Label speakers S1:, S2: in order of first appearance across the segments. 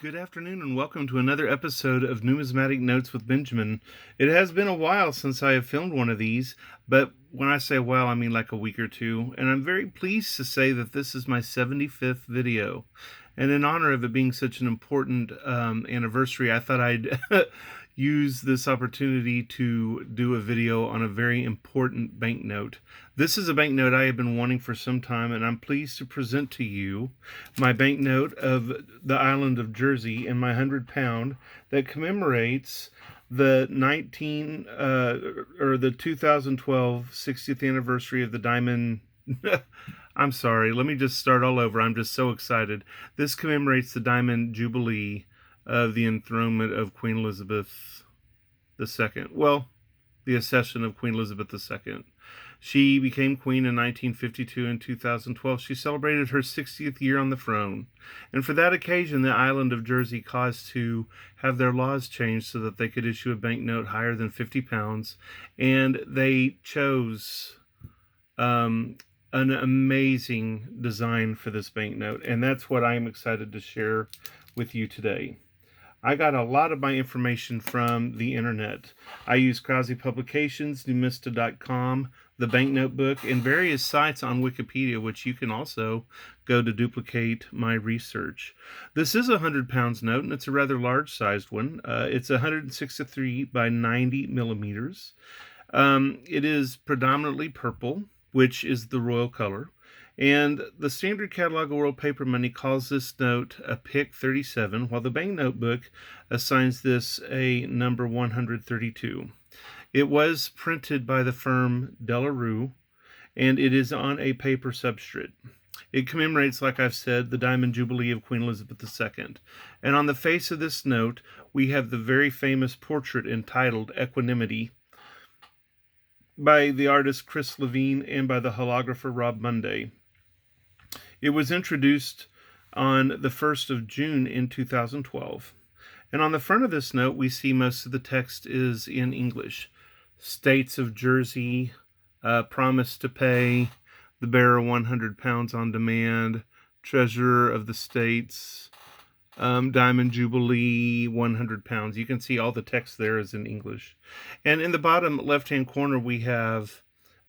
S1: Good afternoon and welcome to another episode of Numismatic Notes with Benjamin. It has been a while since I have filmed one of these, but when I say a while, I mean like a week or two, and I'm very pleased to say that this is my 75th video. And in honor of it being such an important anniversary, I thought I'd use this opportunity to do a video on a very important banknote. This is a banknote I have been wanting for some time, and I'm pleased to present to you my banknote of the island of Jersey in my 100 pound that commemorates the 2012 60th anniversary of the Diamond. I'm sorry, let me just start all over. I'm just so excited. This commemorates the Diamond Jubilee of the enthronement of Queen Elizabeth II. Well, the accession of Queen Elizabeth II. She became queen in 1952 and 2012. She celebrated her 60th year on the throne. And for that occasion, the island of Jersey caused to have their laws changed so that they could issue a banknote higher than 50 pounds. And they chose an amazing design for this banknote. And that's what I'm excited to share with you today. I got a lot of my information from the internet. I use Krause Publications, Numista.com, the Banknote Book, and various sites on Wikipedia, which you can also go to duplicate my research. This is a 100 pounds note, and it's a rather large-sized one. It's 163 by 90 millimeters. It is predominantly purple, which is the royal color. And the Standard Catalog of World Paper Money calls this note a PIC 37, while the Banknote Book assigns this a number 132. It was printed by the firm Delarue, and it is on a paper substrate. It commemorates, like I've said, the Diamond Jubilee of Queen Elizabeth II. And on the face of this note, we have the very famous portrait entitled Equanimity by the artist Chris Levine and by the holographer Rob Monday. It was introduced on the 1st of June in 2012. And on the front of this note, we see most of the text is in English. States of Jersey, promise to pay, the bearer 100 pounds on demand, treasurer of the states, Diamond Jubilee, 100 pounds. You can see all the text there is in English. And in the bottom left-hand corner, we have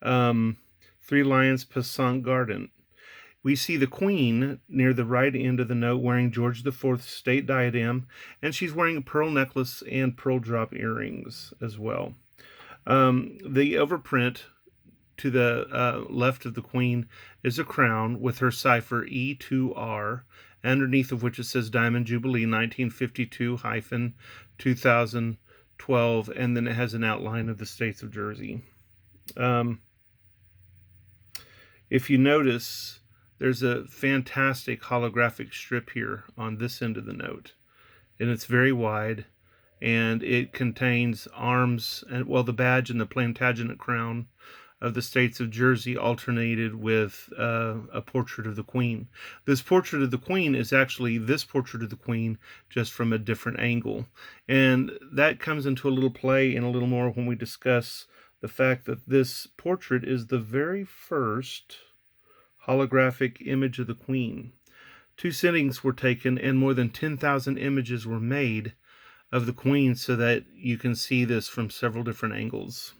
S1: 3 lions passant garden. We see the Queen near the right end of the note wearing George IV's state diadem, and she's wearing a pearl necklace and pearl drop earrings as well. The overprint to the left of the Queen is a crown with her cipher E2R, underneath of which it says Diamond Jubilee 1952-2012, and then it has an outline of the states of Jersey. If you notice, there's a fantastic holographic strip here on this end of the note, and it's very wide, and it contains arms, and well, the badge and the Plantagenet crown of the states of Jersey alternated with a portrait of the Queen. This portrait of the Queen is actually this portrait of the Queen, just from a different angle. And that comes into a little play and a little more when we discuss the fact that this portrait is the very first holographic image of the Queen. 2 sittings were taken and more than 10,000 images were made of the Queen so that you can see this from several different angles.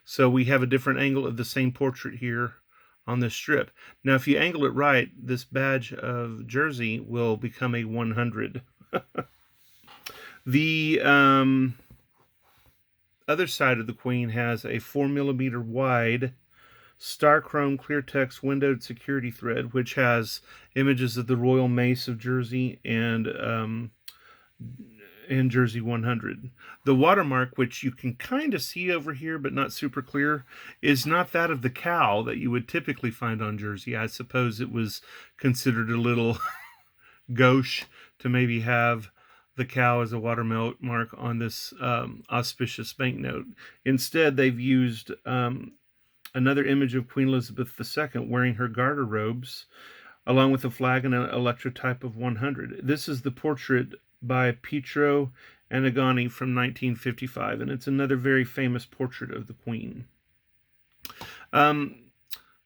S1: So we have a different angle of the same portrait here on this strip. Now, if you angle it right, this badge of Jersey will become a 100. The other side of the Queen has a 4 millimeter wide star chrome clear text windowed security thread, which has images of the Royal Mace of Jersey and Jersey 100. The watermark, which you can kind of see over here but not super clear, is not that of the cow that you would typically find on Jersey. I suppose it was considered a little gauche to maybe have the cow as a watermark on this auspicious banknote. Instead, they've used another image of Queen Elizabeth II wearing her garter robes, along with a flag and an electrotype of 100. This is the portrait by Pietro Annigoni from 1955, and it's another very famous portrait of the Queen.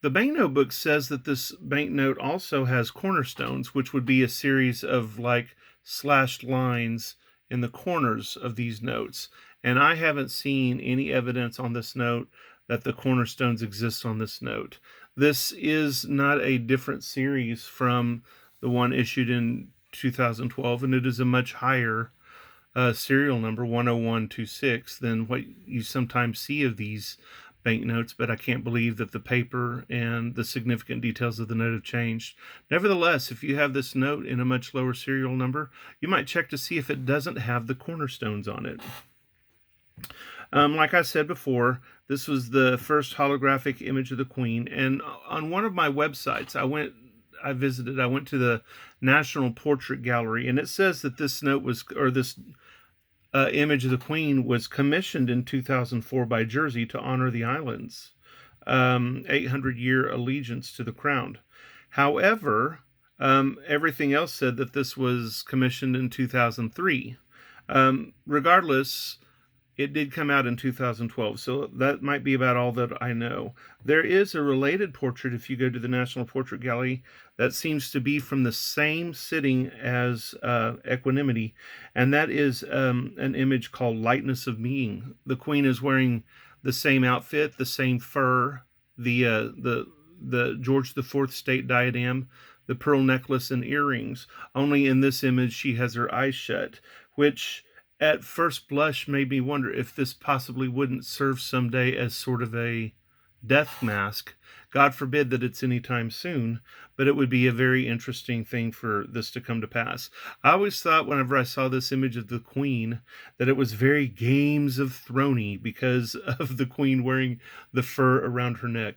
S1: The banknote book says that this banknote also has cornerstones, which would be a series of like slashed lines in the corners of these notes. And I haven't seen any evidence on this note that the cornerstones exist on this note. This is not a different series from the one issued in 2012, and it is a much higher serial number 10126 than what you sometimes see of these banknotes, but I can't believe that the paper and the significant details of the note have changed. Nevertheless, if you have this note in a much lower serial number, you might check to see if it doesn't have the cornerstones on it. Like I said before, this was the first holographic image of the Queen, and on one of my websites, I went to the National Portrait Gallery, and it says that this note was, or this image of the Queen was commissioned in 2004 by Jersey to honor the island's 800-year allegiance to the crown. However, everything else said that this was commissioned in 2003. Regardless, it did come out in 2012, so that might be about all that I know. There is a related portrait, if you go to the National Portrait Gallery, that seems to be from the same sitting as Equanimity, and that is an image called Lightness of Being. The Queen is wearing the same outfit, the same fur, the George IV state diadem, the pearl necklace and earrings. Only in this image she has her eyes shut, which at first blush made me wonder if this possibly wouldn't serve someday as sort of a death mask. God forbid that it's anytime soon, but it would be a very interesting thing for this to come to pass. I always thought whenever I saw this image of the Queen that it was very Games of Thrones-y because of the Queen wearing the fur around her neck.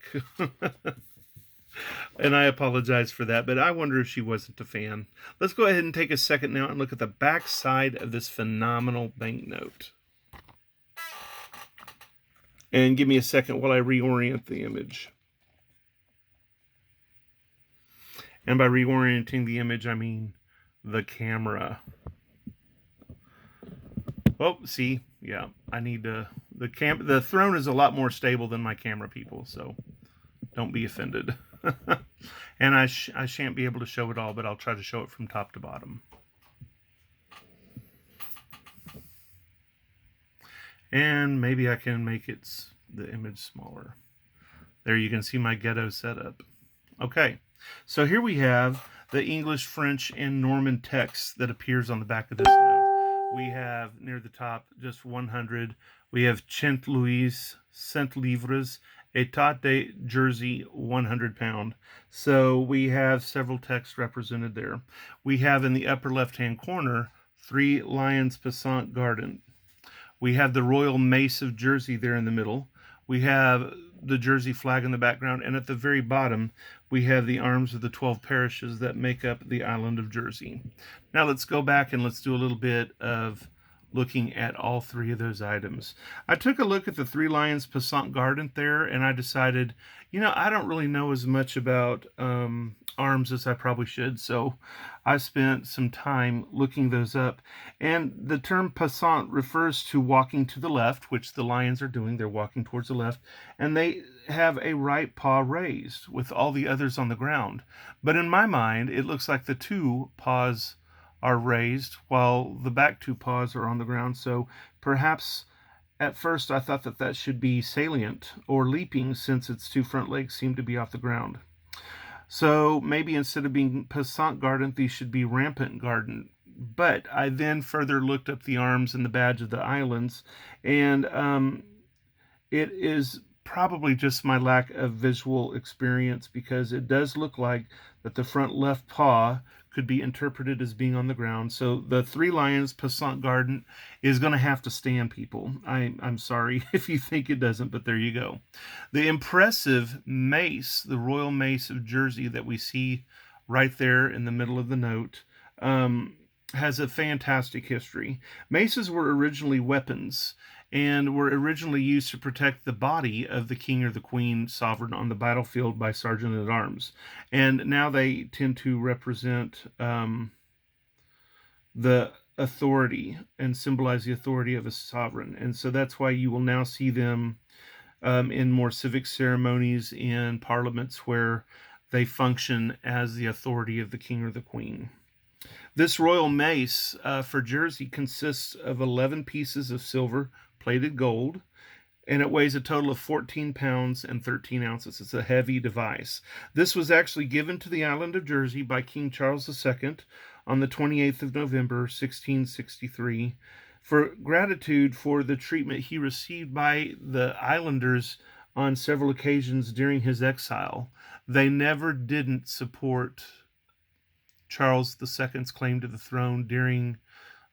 S1: And I apologize for that, but I wonder if she wasn't a fan. Let's go ahead and take a second now and look at the back side of this phenomenal banknote. And give me a second while I reorient the image. And by reorienting the image, I mean the camera. Oh, see, yeah, I need to, the throne is a lot more stable than my camera, people, so don't be offended. And I shan't be able to show it all, but I'll try to show it from top to bottom. And maybe I can make the image smaller. There you can see my ghetto setup. Okay, so here we have the English, French, and Norman text that appears on the back of this note. We have near the top just 100. We have Cent Louis, Cent Livres, État de Jersey, 100 pound. So we have several texts represented there. We have in the upper left-hand corner 3 Lions Passant Garden. We have the Royal Mace of Jersey there in the middle. We have the Jersey flag in the background, and at the very bottom we have the arms of the 12 parishes that make up the island of Jersey. Now let's go back and let's do a little bit of looking at all 3 of those items. I took a look at the 3 Lions Passant Garden there, and I decided, you know, I don't really know as much about arms as I probably should, so I spent some time looking those up. And the term passant refers to walking to the left, which the lions are doing. They're walking towards the left, and they have a right paw raised with all the others on the ground. But in my mind, it looks like the 2 paws are raised while the back 2 paws are on the ground. So perhaps at first I thought that that should be salient or leaping, since its 2 front legs seem to be off the ground. So maybe instead of being passant garden, these should be rampant garden. But I then further looked up the arms and the badge of the islands, and it is probably just my lack of visual experience, because it does look like that the front left paw could be interpreted as being on the ground. So the 3 Lions Passant Garden is going to have to stand, people. I'm sorry if you think it doesn't, but there you go. The impressive mace, the Royal Mace of Jersey that we see right there in the middle of the note, has a fantastic history. Maces were originally weapons and were originally used to protect the body of the king or the queen sovereign on the battlefield by sergeant-at-arms. And now they tend to represent the authority and symbolize the authority of a sovereign. And so that's why you will now see them in more civic ceremonies in parliaments where they function as the authority of the king or the queen. This royal mace for Jersey consists of 11 pieces of silver plated gold, and it weighs a total of 14 pounds and 13 ounces. It's a heavy device. This was actually given to the island of Jersey by King Charles II on the 28th of November, 1663, for gratitude for the treatment he received by the islanders on several occasions during his exile. They never didn't support Charles II's claim to the throne during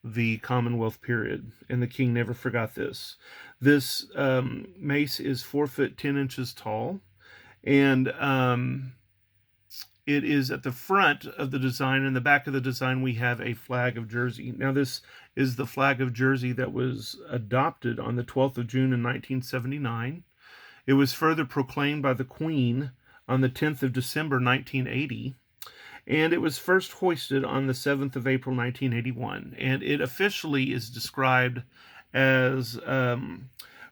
S1: the Commonwealth period, and the king never forgot this. This mace is 4 foot 10 inches tall, and it is at the front of the design. In the back of the design, we have a flag of Jersey. Now, this is the flag of Jersey that was adopted on the 12th of June in 1979. It was further proclaimed by the Queen on the 10th of December 1980. And it was first hoisted on the 7th of April, 1981. And it officially is described as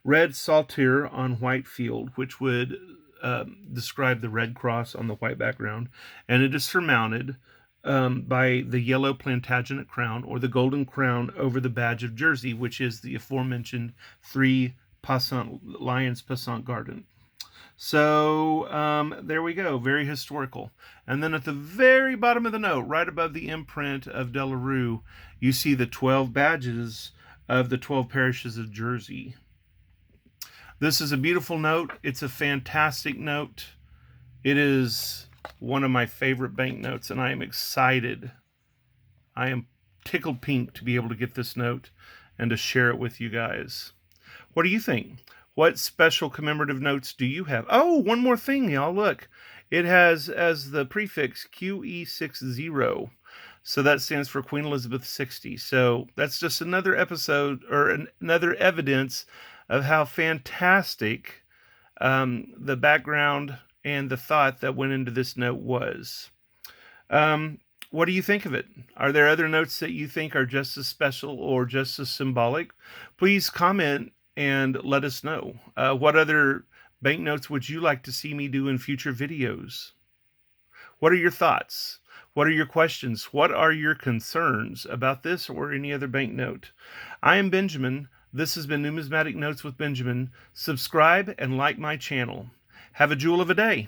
S1: red saltire on white field, which would describe the red cross on the white background. And it is surmounted by the yellow Plantagenet crown, or the golden crown over the badge of Jersey, which is the aforementioned 3 lions passant garden. So there we go, very historical. And then at the very bottom of the note, right above the imprint of De La Rue, you see the 12 badges of the 12 parishes of Jersey. This is a beautiful note. It's a fantastic note. It is one of my favorite banknotes, and I am excited. I am tickled pink to be able to get this note and to share it with you guys. What do you think? What special commemorative notes do you have? Oh, one more thing, y'all. Look, it has as the prefix QE60. So that stands for Queen Elizabeth 60. So that's just another episode, or another evidence of how fantastic the background and the thought that went into this note was. What do you think of it? Are there other notes that you think are just as special or just as symbolic? Please comment and let us know. What other banknotes would you like to see me do in future videos? What are your thoughts? What are your questions? What are your concerns about this or any other banknote? I am Benjamin. This has been Numismatic Notes with Benjamin. Subscribe and like my channel. Have a jewel of a day.